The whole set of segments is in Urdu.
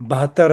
72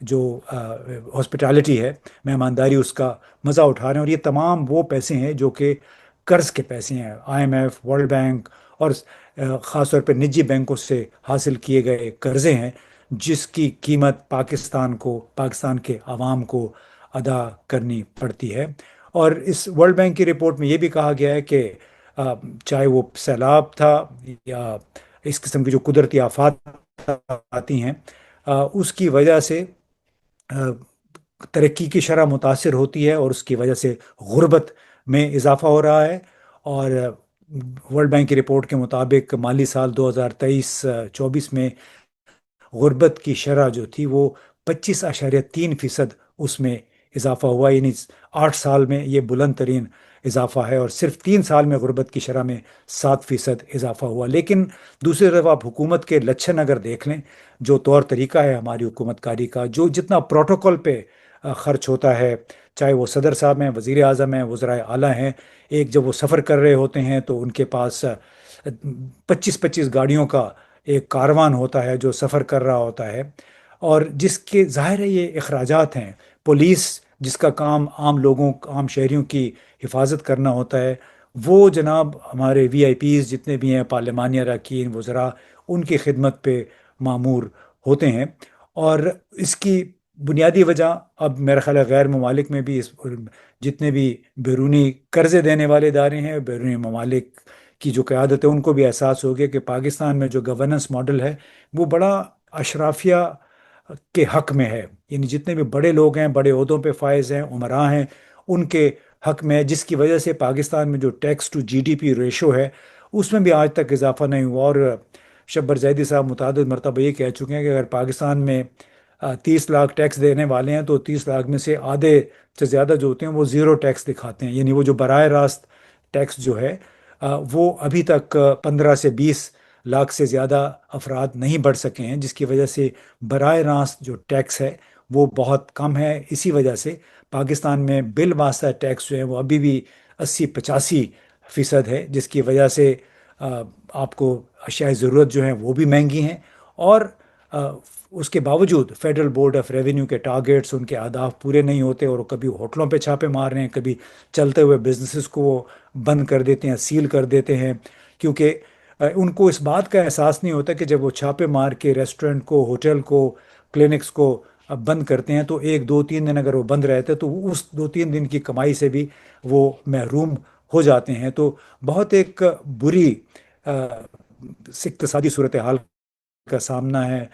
جو ہاسپٹالٹی ہے، مہمانداری، اس کا مزہ اٹھا رہے ہیں، اور یہ تمام وہ پیسے ہیں جو کہ قرض کے پیسے ہیں، I M F, world bank, اور خاص طور پہ نجی بینکوں سے حاصل کیے گئے قرضے ہیں، جس کی قیمت پاکستان کو، پاکستان کے عوام کو ادا کرنی پڑتی ہے۔ اور اس ورلڈ بینک کی رپورٹ میں یہ بھی کہا گیا ہے کہ آ، چاہے وہ سیلاب تھا یا اس قسم کی جو قدرتی آفات آتی ہیں، اس کی وجہ سے آ، ترقی کی شرح متاثر ہوتی ہے، اور اس کی وجہ سے غربت میں اضافہ ہو رہا ہے۔ اور ورلڈ بینک کی رپورٹ کے مطابق مالی سال 2023-24 میں غربت کی شرح جو تھی وہ 25.3% اس میں اضافہ ہوا، یعنی 8 سال میں یہ بلند ترین اضافہ ہے، اور صرف 3 سال میں غربت کی شرح میں 7% اضافہ ہوا۔ لیکن دوسری طرف آپ حکومت کے لچھن اگر دیکھ لیں، جو طور طریقہ ہے ہماری حکومت کاری کا، جو جتنا پروٹوکول پہ خرچ ہوتا ہے، چاہے وہ صدر صاحب ہیں، وزیر اعظم ہیں، وزرائے اعلیٰ ہیں، ایک جب وہ سفر کر رہے ہوتے ہیں تو ان کے پاس 25-25 گاڑیوں کا ایک کاروان ہوتا ہے جو سفر کر رہا ہوتا ہے، اور جس کے ظاہر ہے یہ اخراجات ہیں۔ پولیس جس کا کام عام لوگوں، عام شہریوں کی حفاظت کرنا ہوتا ہے، وہ جناب ہمارے وی آئی پیز جتنے بھی ہیں، پارلیمانی اراکین، وزراء، ان کی خدمت پہ معمور ہوتے ہیں۔ اور اس کی بنیادی وجہ اب میرا خیال ہے غیر ممالک میں بھی جتنے بھی بیرونی قرضے دینے والے ادارے ہیں، بیرونی ممالک کی جو قیادت ہے، ان کو بھی احساس ہو گیا کہ پاکستان میں جو گورننس ماڈل ہے وہ بڑا اشرافیہ کے حق میں ہے، یعنی جتنے بھی بڑے لوگ ہیں، بڑے عہدوں پہ فائز ہیں، عمراء ہیں، ان کے حق میں ہے، جس کی وجہ سے پاکستان میں جو tax to G D P ratio ہے اس میں بھی آج تک اضافہ نہیں ہوا۔ اور شبر زیدی صاحب متعدد مرتبہ یہ کہہ چکے ہیں کہ اگر پاکستان میں 30 لاکھ ٹیکس دینے والے ہیں تو 30 لاکھ میں سے آدھے سے زیادہ جو ہوتے ہیں وہ زیرو ٹیکس دکھاتے ہیں، یعنی وہ جو براہ راست ٹیکس جو ہے وہ ابھی تک 15 سے 20 لاکھ سے زیادہ افراد نہیں بڑھ سکے ہیں، جس کی وجہ سے براہ راست جو ٹیکس ہے وہ بہت کم ہے۔ اسی وجہ سے پاکستان میں بالواسطہ ٹیکس جو ہے وہ ابھی بھی 80-85% ہے، جس کی وجہ سے آپ کو اشیاء ضرورت جو ہیں وہ بھی مہنگی ہیں، اور آ، اس کے باوجود فیڈرل بورڈ آف ریونیو کے ٹارگیٹس، ان کے اہداف پورے نہیں ہوتے، اور وہ کبھی ہوٹلوں پہ چھاپے مار رہے ہیں، کبھی چلتے ہوئے بزنسز کو وہ بند کر دیتے ہیں، سیل کر دیتے ہیں، کیونکہ ان کو اس بات کا احساس نہیں ہوتا کہ جب وہ چھاپے مار کے ریسٹورنٹ کو، ہوٹل کو، کلینکس کو بند کرتے ہیں تو ایک 2-3 دن اگر وہ بند رہتے تو وہ اس 2-3 دن کی کمائی سے بھی وہ محروم ہو جاتے ہیں۔ تو بہت ایک بری آ، اقتصادی صورتحال کا سامنا ہے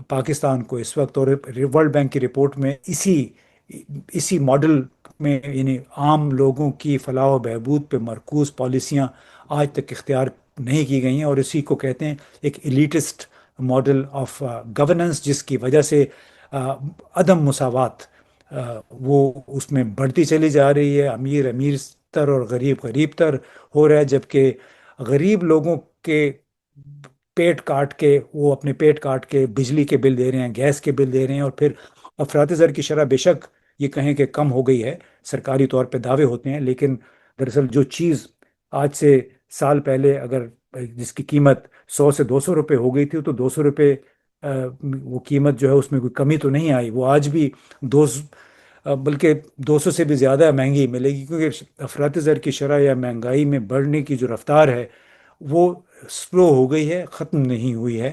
پاکستان کو اس وقت، اور ورلڈ بینک کی رپورٹ میں اسی ماڈل میں، یعنی عام لوگوں کی فلاح و بہبود پہ مرکوز پالیسیاں آج تک اختیار نہیں کی گئی ہیں، اور اسی کو کہتے ہیں ایک ایلیٹسٹ ماڈل آف گورننس، جس کی وجہ سے آ، عدم مساوات وہ اس میں بڑھتی چلی جا رہی ہے، امیر امیر تر اور غریب غریب تر ہو رہا ہے، جبکہ غریب لوگوں کے پیٹ کاٹ کے، وہ اپنے پیٹ کاٹ کے بجلی کے بل دے رہے ہیں، گیس کے بل دے رہے ہیں، اور پھر افراط زر کی شرح بے شک یہ کہیں کہ کم ہو گئی ہے، سرکاری طور پہ دعوے ہوتے ہیں، لیکن دراصل جو چیز آج سے سال پہلے اگر جس کی قیمت 100 سے 200 روپے ہو گئی تھی، تو 200 روپے وہ قیمت جو ہے اس میں کوئی کمی تو نہیں آئی، وہ آج بھی دو بلکہ 200 سے بھی زیادہ مہنگی ملے گی، کیونکہ افراط زر کی شرح یا مہنگائی میں بڑھنے کی جو رفتار ہے وہ سلو ہو گئی ہے، ختم نہیں ہوئی ہے۔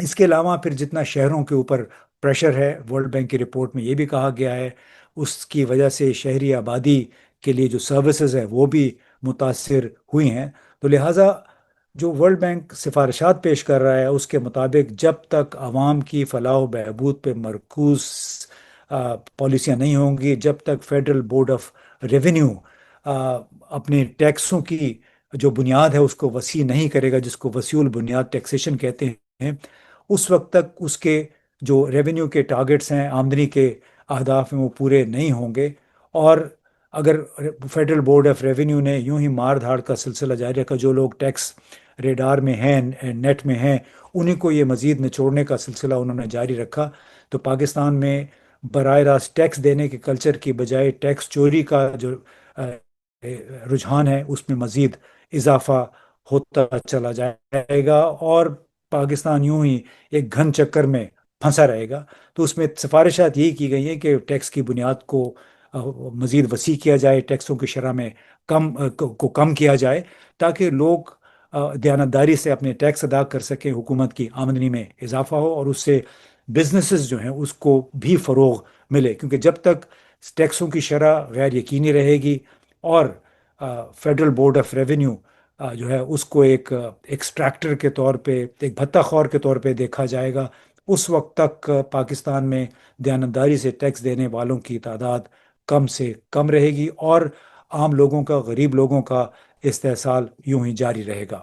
اس کے علاوہ پھر جتنا شہروں کے اوپر پریشر ہے، ورلڈ بینک کی رپورٹ میں یہ بھی کہا گیا ہے، اس کی وجہ سے شہری آبادی کے لیے جو سروسز ہیں وہ بھی متاثر ہوئی ہیں۔ تو لہٰذا جو ورلڈ بینک سفارشات پیش کر رہا ہے اس کے مطابق جب تک عوام کی فلاح و بہبود پہ مرکوز پالیسیاں نہیں ہوں گی، جب تک فیڈرل بورڈ آف ریونیو اپنے ٹیکسوں کی جو بنیاد ہے اس کو وسیع نہیں کرے گا، جس کو وسیع البنیاد ٹیکسیشن کہتے ہیں، اس وقت تک اس کے جو ریونیو کے ٹارگٹس ہیں، آمدنی کے اہداف ہیں، وہ پورے نہیں ہوں گے۔ اور اگر فیڈرل بورڈ آف ریونیو نے یوں ہی مار دھاڑ کا سلسلہ جاری رکھا، جو لوگ ٹیکس ریڈار میں ہیں، نیٹ میں ہیں، انہیں کو یہ مزید نچوڑنے کا سلسلہ انہوں نے جاری رکھا، تو پاکستان میں براہ راست ٹیکس دینے کے کلچر کی بجائے ٹیکس چوری کا جو رجحان ہے اس میں مزید اضافہ ہوتا چلا جائے گا، اور پاکستان یوں ہی ایک گھن چکر میں پھنسا رہے گا۔ تو اس میں سفارشات یہی کی گئی ہیں کہ ٹیکس کی بنیاد کو مزید وسیع کیا جائے، ٹیکسوں کی شرح میں کو کم کیا جائے، تاکہ لوگ دیانتداری سے اپنے ٹیکس ادا کر سکیں، حکومت کی آمدنی میں اضافہ ہو، اور اس سے بزنسز جو ہیں اس کو بھی فروغ ملے، کیونکہ جب تک ٹیکسوں کی شرح غیر یقینی رہے گی اور فیڈرل بورڈ آف ریونیو جو ہے اس کو ایک ایکسٹریکٹر کے طور پہ، ایک بھتہ خور کے طور پہ دیکھا جائے گا، اس وقت تک پاکستان میں دیانتداری سے ٹیکس دینے والوں کی تعداد کم سے کم رہے گی، اور عام لوگوں کا، غریب لوگوں کا استحصال یوں ہی جاری رہے گا۔